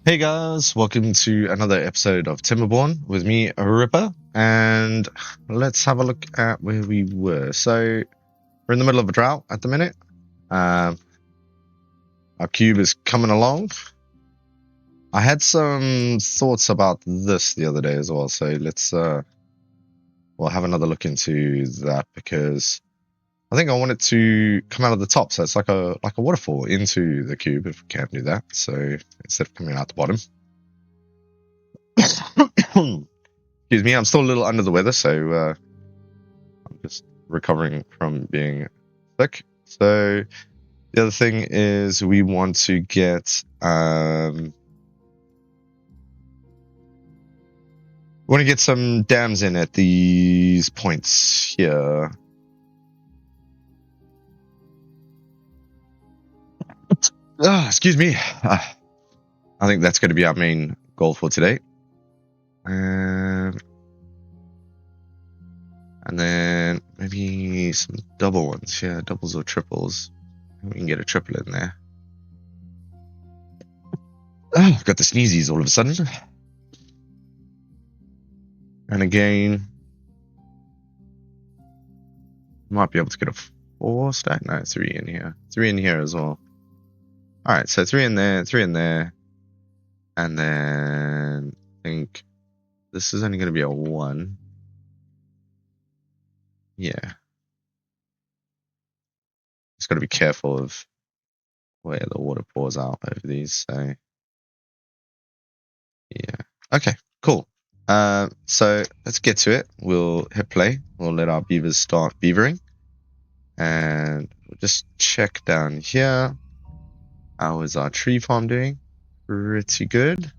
Hey guys, welcome to another episode of Timberborn with me, Ripper, and let's have a look at where we were. So we're in the middle of a drought at the minute. Um, our cube is coming along. I had some thoughts about this the other day as well, so we'll have another look into that because I think I want it to come out of the top, so it's like a waterfall into the cube if we can do that. So instead of coming out the bottom. Excuse me, I'm still a little under the weather, so I'm just recovering from being sick. So the other thing is we want to get some dams in at these points here. Excuse me. I think that's going to be our main goal for today. And then maybe some double ones. Yeah, doubles or triples. We can get a triple in there. I've got the sneezies all of a sudden. And again, might be able to get a 4 stack. No, 3 in here. 3 in here as well. Alright, so 3 in there, 3 in there. And then I think this is only going to be a 1. Yeah. Just got to be careful of where the water pours out over these. So, yeah. Okay, cool. So let's get to it. We'll hit play. We'll let our beavers start beavering. And we'll just check down here. How is our tree farm doing? Pretty good.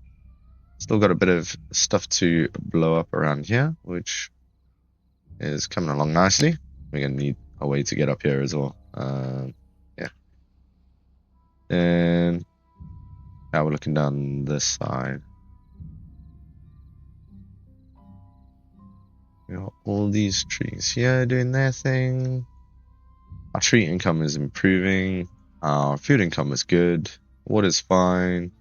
Still got a bit of stuff to blow up around here, which is coming along nicely. We're going to need a way to get up here as well. Yeah. And now we're looking down this side. We got all these trees here doing their thing. Our tree income is improving. Our food income is good. Water's fine.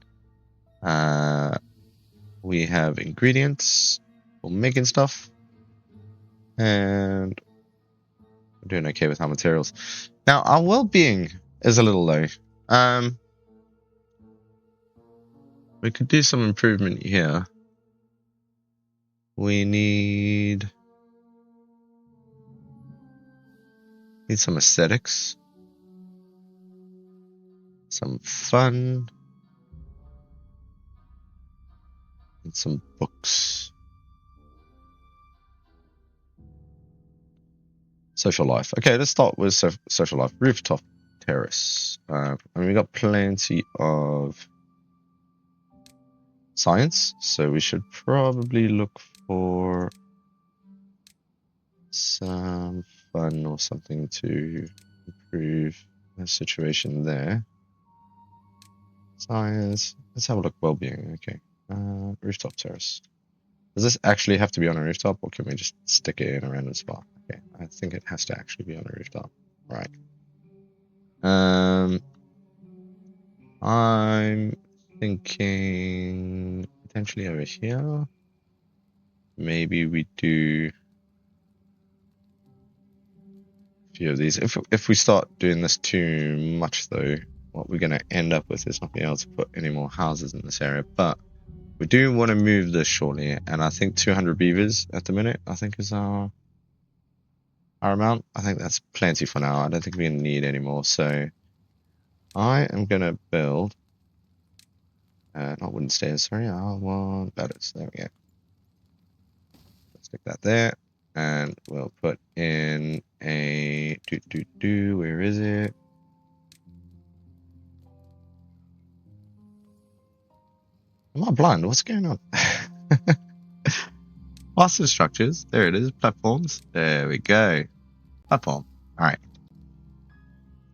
We have ingredients for making stuff. And we're doing okay with our materials. Now, our well-being is a little low. We could do some improvement here. We need some aesthetics, some fun, and some books. Social life. Okay, let's start with social life. Rooftop terrace. And we got plenty of science, so we should probably look for some fun or something to improve the situation there. Science. Let's have a look. Wellbeing. Okay. Rooftop terrace. Does this actually have to be on a rooftop, or can we just stick it in a random spot? Okay, I think it has to actually be on a rooftop. Right. I'm thinking potentially over here. Maybe we do a few of these. If we start doing this too much, though, what we're going to end up with is not being able to put any more houses in this area. But we do want to move this shortly, and I think 200 beavers at the minute, I think, is our amount. I think that's plenty for now. I don't think we're going to need any more. So I am going to build, not wooden stairs, sorry. I want ladders. There we go. Let's stick that there. And we'll put in a where is it? Am I blind? What's going on? Master structures. There it is. Platforms. There we go. Platform. All right.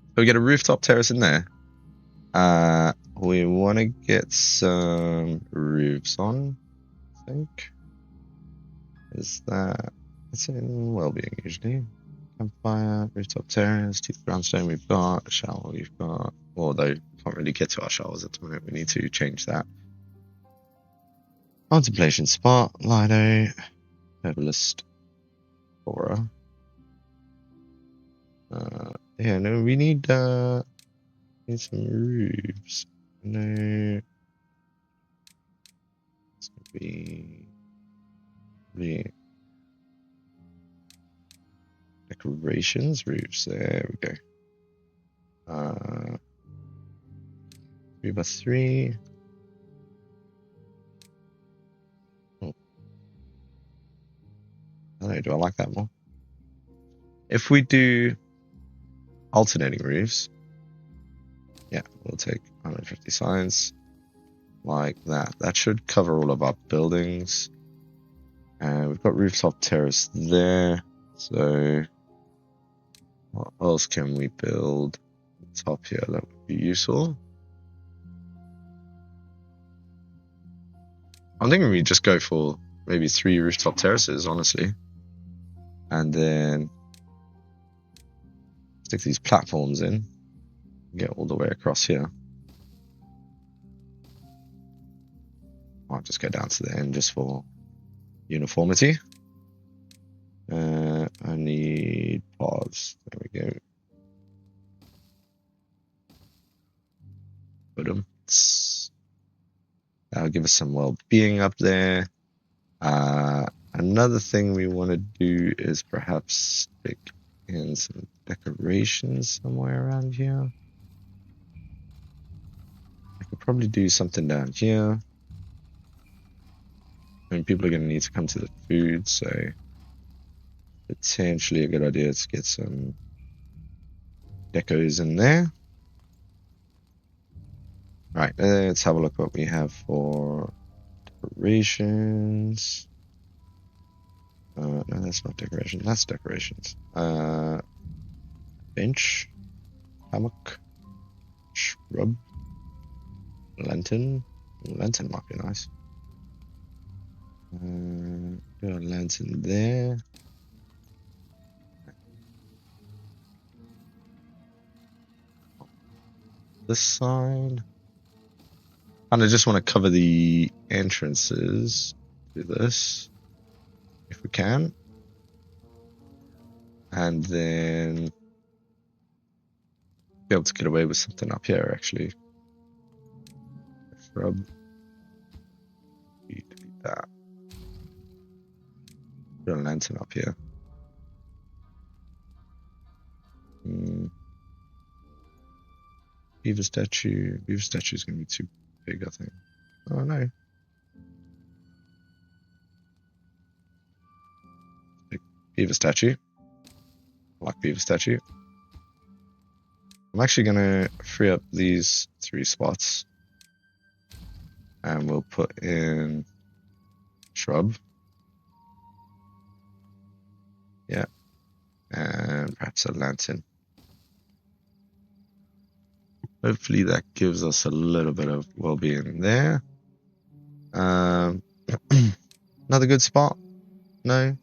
So we get a rooftop terrace in there. We want to get some roofs on, I think. Is that... It's in wellbeing usually. Campfire, rooftop terrace, teeth brownstone we've got, shower we've got. Although can't really get to our showers at the moment. We need to change that. Contemplation spot, Lido, herbalist, aura. Yeah, no, we need some roofs. No, it's gonna be decorations, roofs. There we go. 3x3. Oh, I don't know, do I like that more? If we do alternating roofs, yeah, we'll take 150 signs like that. That should cover all of our buildings. And we've got rooftop terrace there. So what else can we build on top here that would be useful? I'm thinking we just go for maybe 3 rooftop terraces, honestly. And then stick these platforms in. Get all the way across here. I'll just go down to the end just for uniformity. I need paths. There we go. Put them. That'll give us some well-being up there. Another thing we want to do is perhaps stick in some decorations somewhere around here. I could probably do something down here. I mean, people are going to need to come to the food, so potentially a good idea to get some decos in there. Right, let's have a look what we have for decorations. No, that's not decoration. That's decorations. Bench, hammock, shrub, lantern. Lantern might be nice. Do a lantern there. This side. And I just want to cover the entrances to this, if we can. And then be able to get away with something up here, actually. Shrub. Delete that. Put a lantern up here. Beaver statue. Beaver statue is going to be too big, I think. Oh no. Beaver statue. I like beaver statue. I'm actually going to free up these 3 spots. And we'll put in shrub. Yeah. And perhaps a lantern. Hopefully that gives us a little bit of well-being there. Another good spot? No.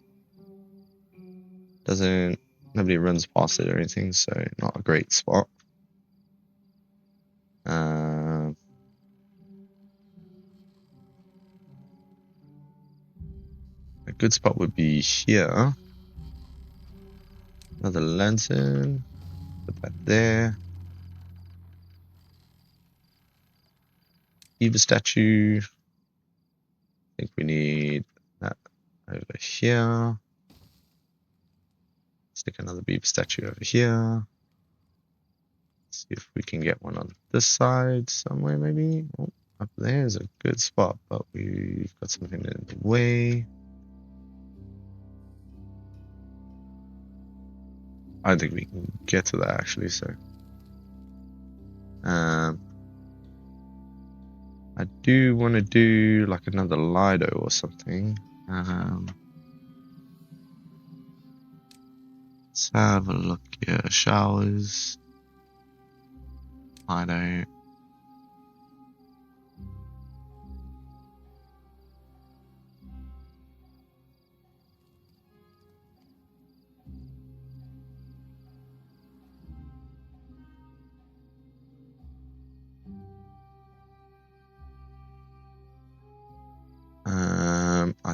Nobody runs past it or anything, so not a great spot. A good spot would be here. Another lantern. Put that there. Beaver statue. I think we need that over here. Stick another beaver statue over here. See if we can get one on this side somewhere, maybe. Oh, up there is a good spot, but we've got something in the way. I think we can get to that actually, so. I do want to do like another Lido or something. Let's have a look here. Showers. Lido.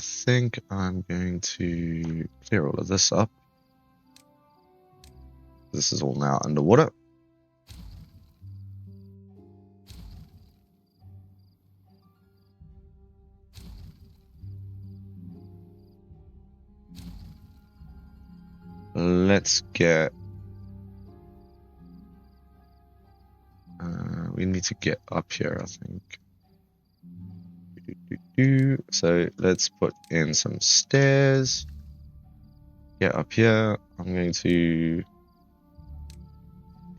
think I'm going to clear all of this up. This is all now underwater. Let's get... we need to get up here, I think. So let's put in some stairs. Get up here. I'm going to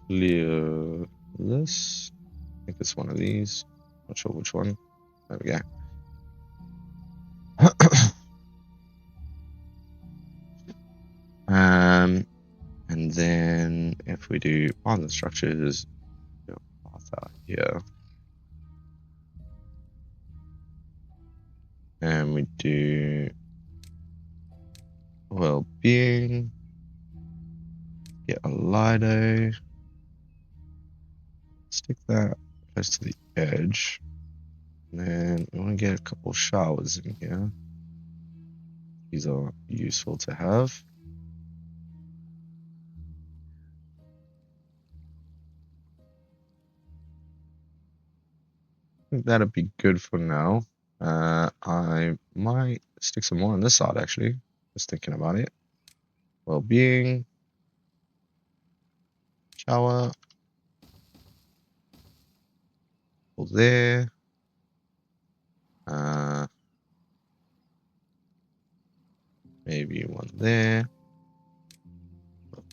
clear this. I think it's one of these. Not sure which one. There we go. And then if we do on the structures, path out here. And we do well-being. Get a Lido. Stick that close to the edge. And then we want to get a couple showers in here. These are useful to have. I think that'd be good for now. I might stick some more on this side actually. Just thinking about it. Well-being. Shower. There. Maybe one there.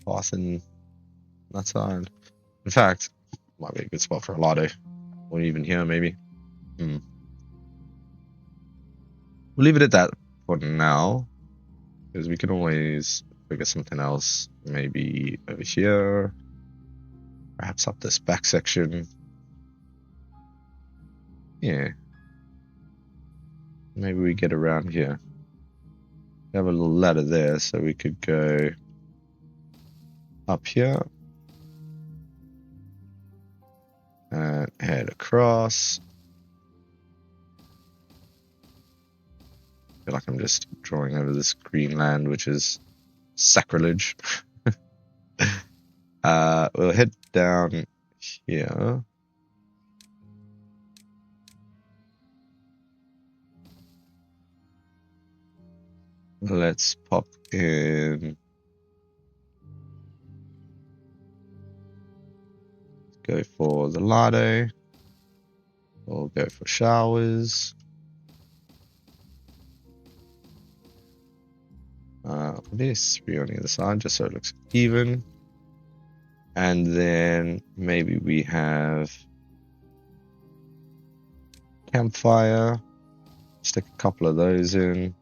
Path in that side. In fact, might be a good spot for a Lido. Or even here, maybe. We'll leave it at that for now. Because we can always figure something else. Maybe over here. Perhaps up this back section. Yeah. Maybe we get around here. We have a little ladder there, so we could go up here. And head across. I feel like I'm just drawing over this green land, which is sacrilege. We'll head down here. Let's pop in. Go for the Lido. We'll go for showers. This 3 on the other side, just so it looks even. And then maybe we have campfire. Stick a couple of those in.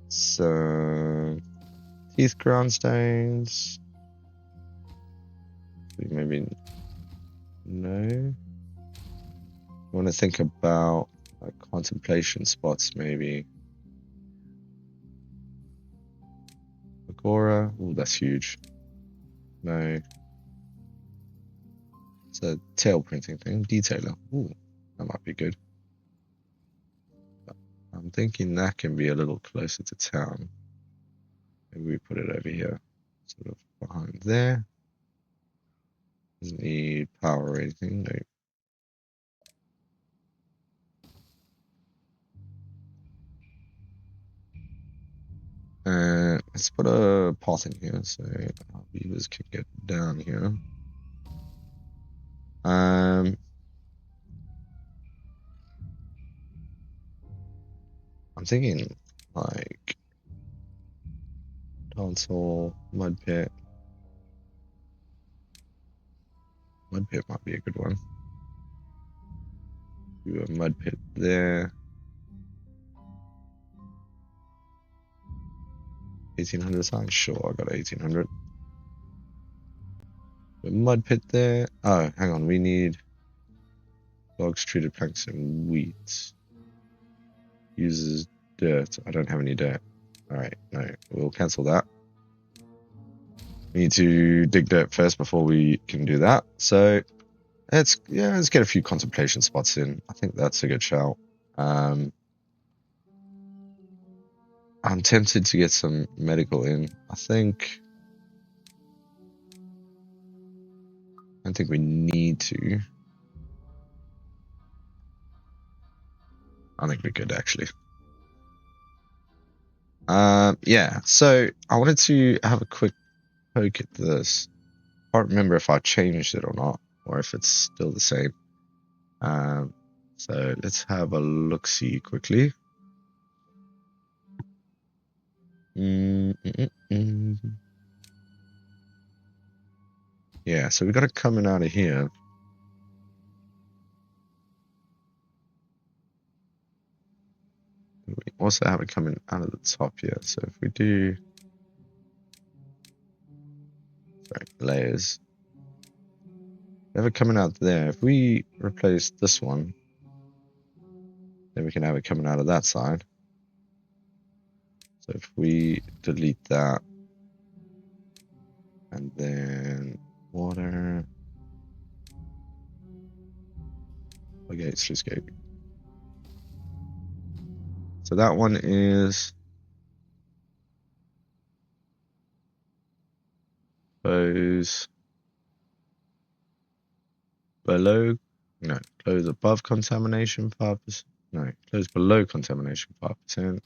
So teeth ground stones. Maybe no. I want to think about like contemplation spots, maybe. Agora. Oh, that's huge. No. It's a tail printing thing. Detailer. Ooh, that might be good. But I'm thinking that can be a little closer to town. Maybe we put it over here, sort of behind there. Doesn't need power or anything. No. Let's put a path in here so our beavers can get down here. I'm thinking like dance hall, mud pit. Mud pit might be a good one. Do a mud pit there. 1800 sign? Sure, I got 1800. A mud pit there. Oh, hang on, we need logs, treated planks, and wheat. Uses dirt. I don't have any dirt. Alright, no, we'll cancel that. We need to dig dirt first before we can do that. So let's get a few contemplation spots in. I think that's a good shout. I'm tempted to get some medical in. I don't think we need to. I think we could actually. Yeah. So I wanted to have a quick poke at this. I can't remember if I changed it or not, or if it's still the same. So let's have a look-see quickly. Yeah, so we got it coming out of here. We also have it coming out of the top here. So if we do, sorry, layers, we have it coming out there. If we replace this one, then we can have it coming out of that side. So if we delete that, and then water, okay, sluice gate. So that one is close below, no, close above contamination 5%. No, close below contamination 5%.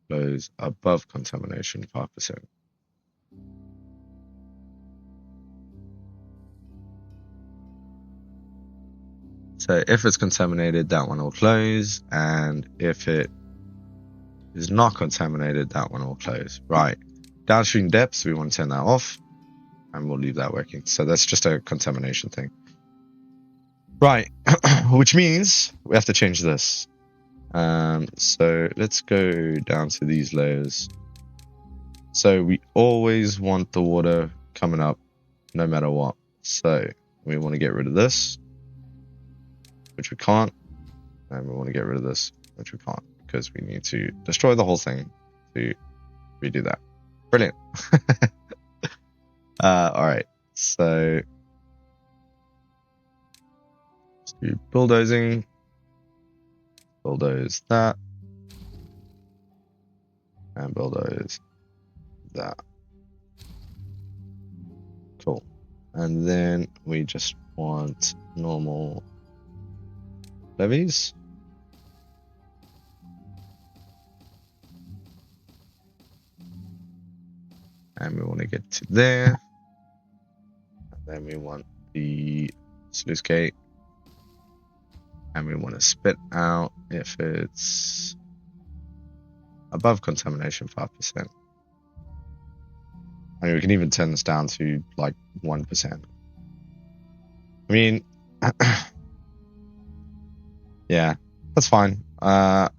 Close above contamination 5%. So if it's contaminated, that one will close, and if it is not contaminated, that one will close. Right. Downstream depths, we want to turn that off, and we'll leave that working. So that's just a contamination thing. Right. Which means we have to change this. So let's go down to these layers. So we always want the water coming up no matter what. So we want to get rid of this, which we can't. And we want to get rid of this, which we can't, because we need to destroy the whole thing to redo that. Brilliant. All right. So let's do bulldozing. Bulldoze that. And bulldoze that. Cool. And then we just want normal levees. And we want to get to there. And then we want the sluice gate. And we want to spit out if it's above contamination 5%. I mean, we can even turn this down to like 1%. I mean, yeah, that's fine. I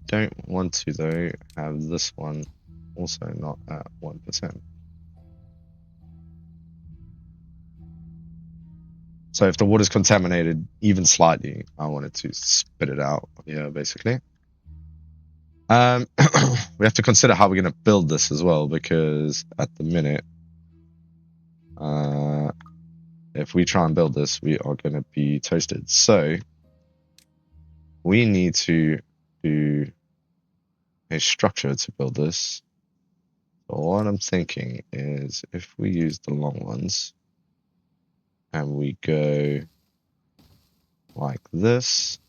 don't want to, though, have this one also not at 1%. So if the water's contaminated even slightly, I want it to spit it out. Yeah, basically. We have to consider how we're going to build this as well, because at the minute, if we try and build this, we are going to be toasted. So we need to do a structure to build this. So what I'm thinking is if we use the long ones and we go like this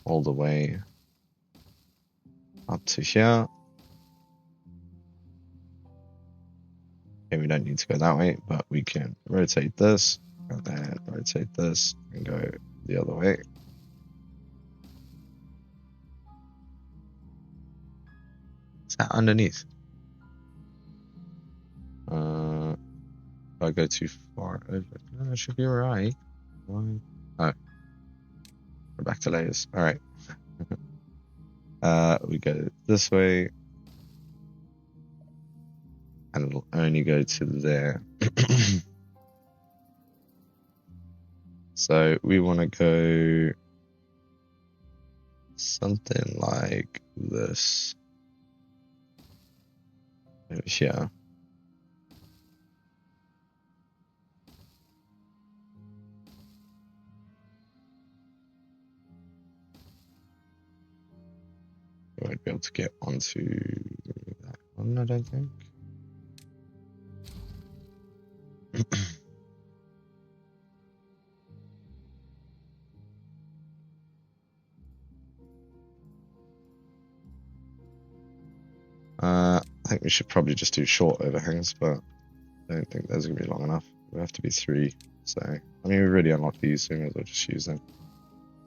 all the way up to here. Okay, we don't need to go that way, but we can rotate this and then rotate this and go the other way. Is that underneath? If I go too far over, no, that should be alright. Oh, we're back to layers. All right. We go this way, and it'll only go to there. So we want to go something like this over here. able to get onto that one, I don't think. I think we should probably just do short overhangs, but I don't think those are going to be long enough. We have to be 3. So, I mean, we really unlocked these, so we may as well just use them.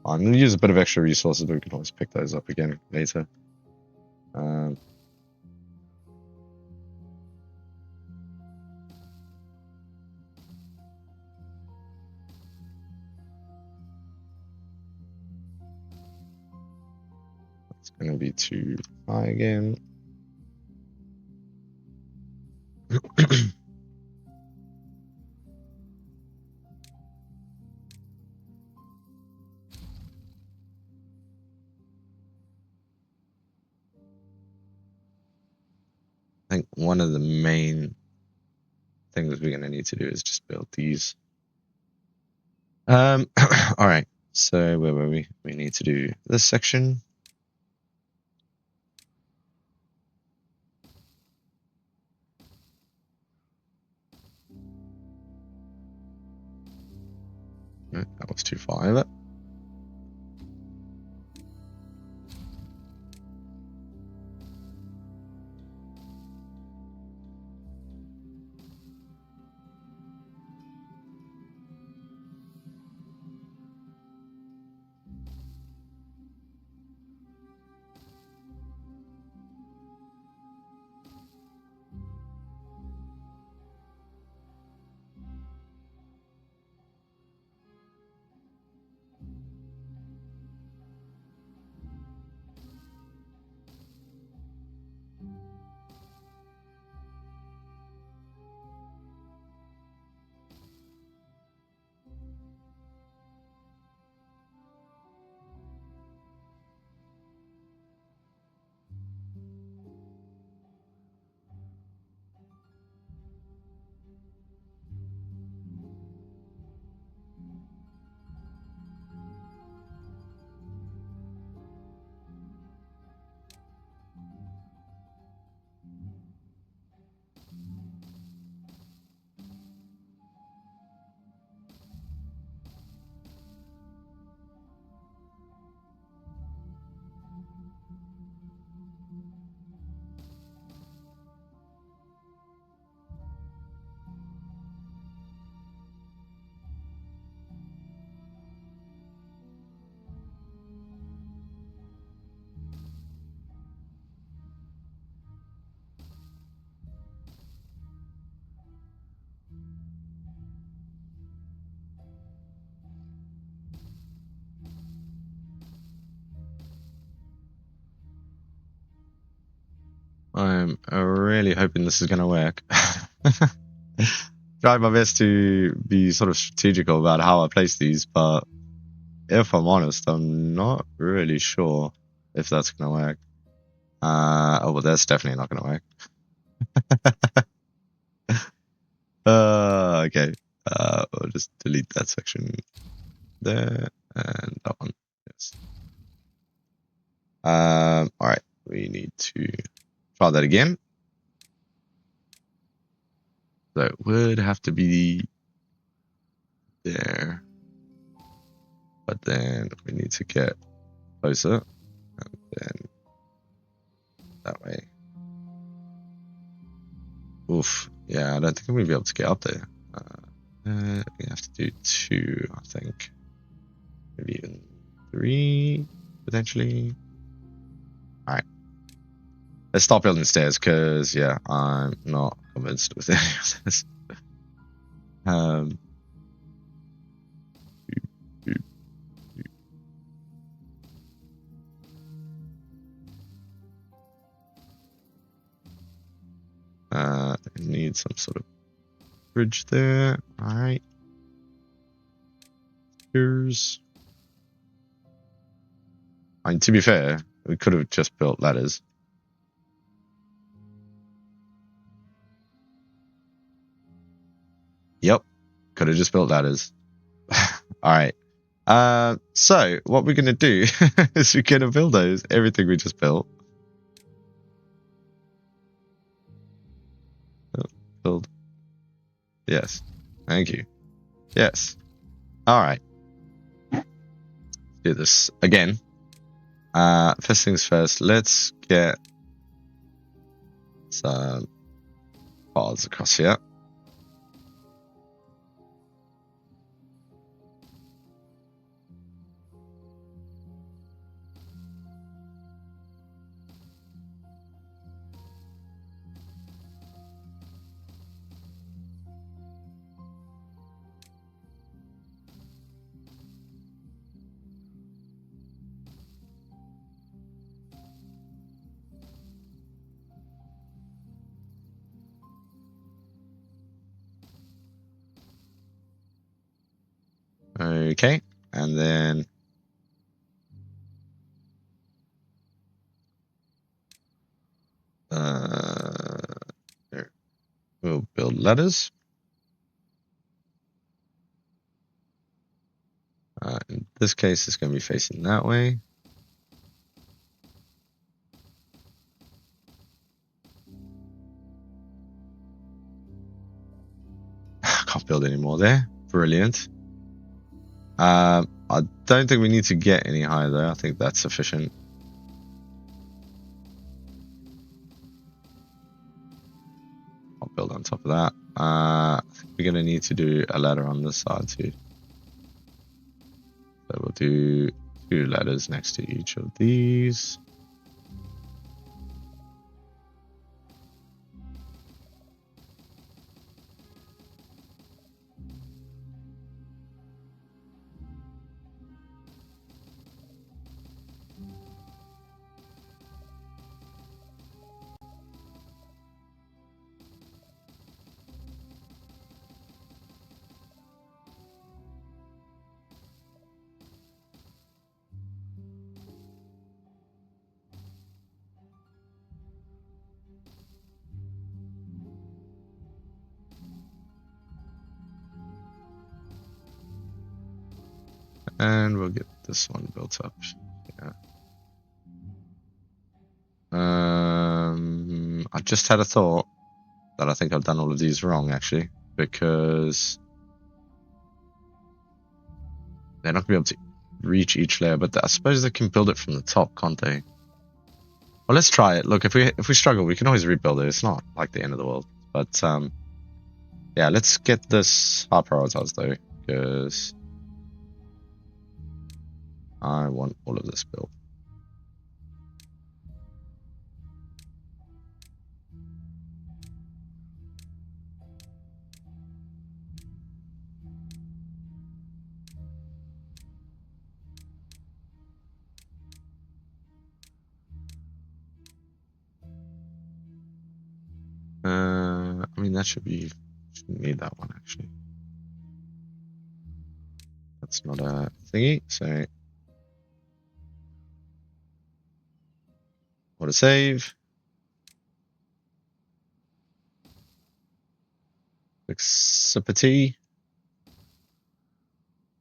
I'm going to use a bit of extra resources, but we can always pick those up again later. It's going to be too high again. I think one of the main things we're going to need to do is just build these. All right. So where were we? We need to do this section. No, that was too far over. I'm really hoping this is going to work. Try my best to be sort of strategical about how I place these, but if I'm honest, I'm not really sure if that's going to work. Oh, well, that's definitely not going to work. Okay. We'll just delete that section there and that one. Yes. All right. We need to try that again. So it would have to be there, but then we need to get closer, and then that way. Oof, yeah, I don't think I'm gonna be able to get up there. We have to do 2, I think, maybe even 3 potentially. All right, let's stop building stairs because yeah, I'm not convinced with any of this. I need some sort of bridge there. All right. Here's. I mean, to be fair, we could have just built ladders. Yep, could have just built ladders. All right. So what we're gonna do is we're gonna build everything we just built, build? Yes. Thank you. Yes. All right. Do this again. First things first. Let's get some paths across here. Okay, and then we'll build ladders. In this case, it's going to be facing that way. Can't build any more there. Brilliant. I don't think we need to get any higher though. I think that's sufficient. I'll build on top of that. I think we're going to need to do a ladder on this side too. So we'll do 2 ladders next to each of these. And we'll get this one built up. Yeah. I just had a thought that I think I've done all of these wrong actually, because they're not going to be able to reach each layer, but I suppose they can build it from the top, can't they? Well, let's try it. Look, if we struggle, we can always rebuild it. It's not like the end of the world. But yeah, let's get this high prioritized though, because I want all of this built. I mean, that shouldn't need that one actually. That's not a thingy, so auto save. Flexibility,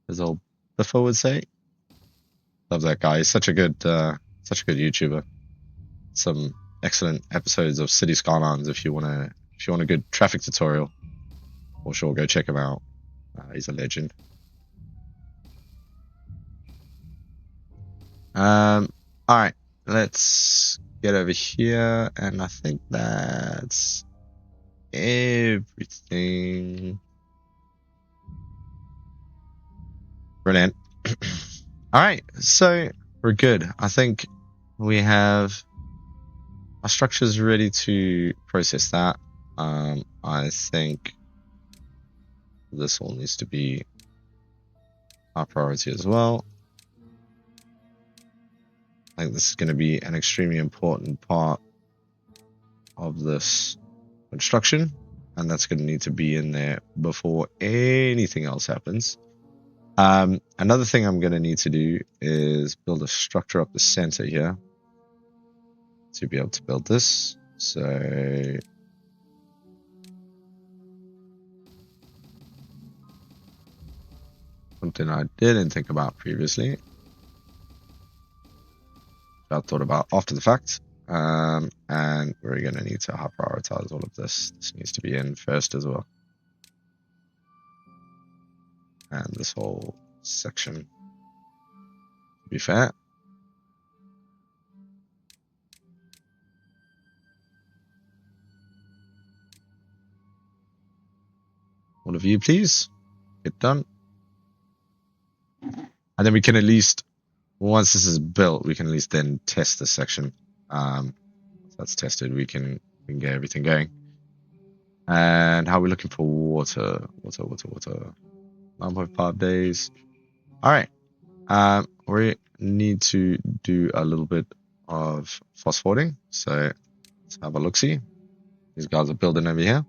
as old Buffer would say. Love that guy. He's such a good YouTuber. Some excellent episodes of City Skylines. If you want a good traffic tutorial, for sure, go check him out. He's a legend. All right, let's get over here, and I think that's everything. Brilliant. All right, so we're good. I think we have our structures ready to process that. I think this all needs to be our priority as well. I think this is going to be an extremely important part of this construction, and that's going to need to be in there before anything else happens. Another thing I'm going to need to do is build a structure up the center here to be able to build this. So something I didn't think about previously, I thought about after the fact. And we're going to need to prioritize all of this. This needs to be in first as well. And this whole section, to be fair. All of you, please, get done. And then we can at least, once this is built, we can at least then test this section. Once that's tested, we can get everything going. And how are we looking for water? Water. 9.5 days. All right. We need to do a little bit of phosphorating. So let's have a look-see. These guys are building over here.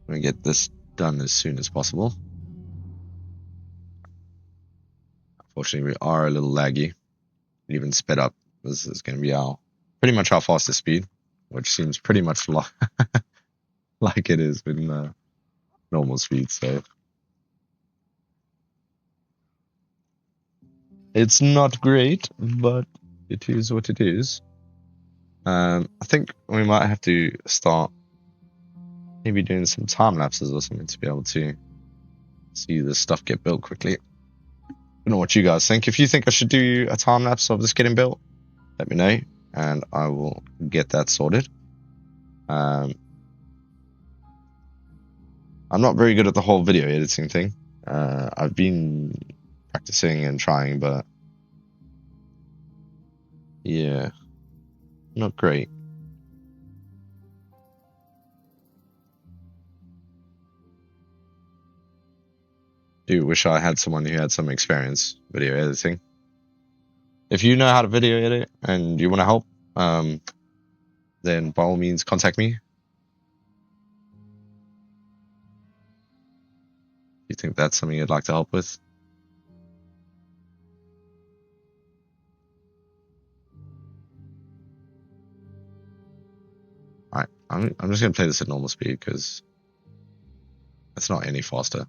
I'm going to get this done as soon as possible. Unfortunately, we are a little laggy. Even sped up. This is going to be pretty much our fastest speed, which seems pretty much like it is with normal speed. So it's not great, but it is what it is. I think we might have to start maybe doing some time lapses or something to be able to see this stuff get built quickly. I don't know what you guys think. If you think I should do a time lapse of this getting built, let me know and I will get that sorted. I'm not very good at the whole video editing thing. I've been practicing and trying, but yeah, not great. Do wish I had someone who had some experience video editing. If you know how to video edit and you want to help, then by all means contact me. If you think that's something you'd like to help with. Alright, I'm just going to play this at normal speed because it's not any faster.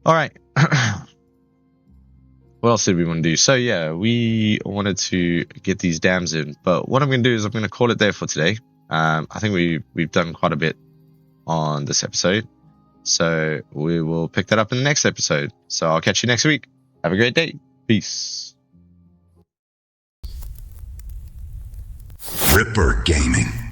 Alright. What else did we want to do? So yeah, we wanted to get these dams in, but what I'm going to do is I'm going to call it there for today. I think we've done quite a bit on this episode, so we will pick that up in the next episode. So I'll catch you next week. Have a great day. Peace. Ripper Gaming.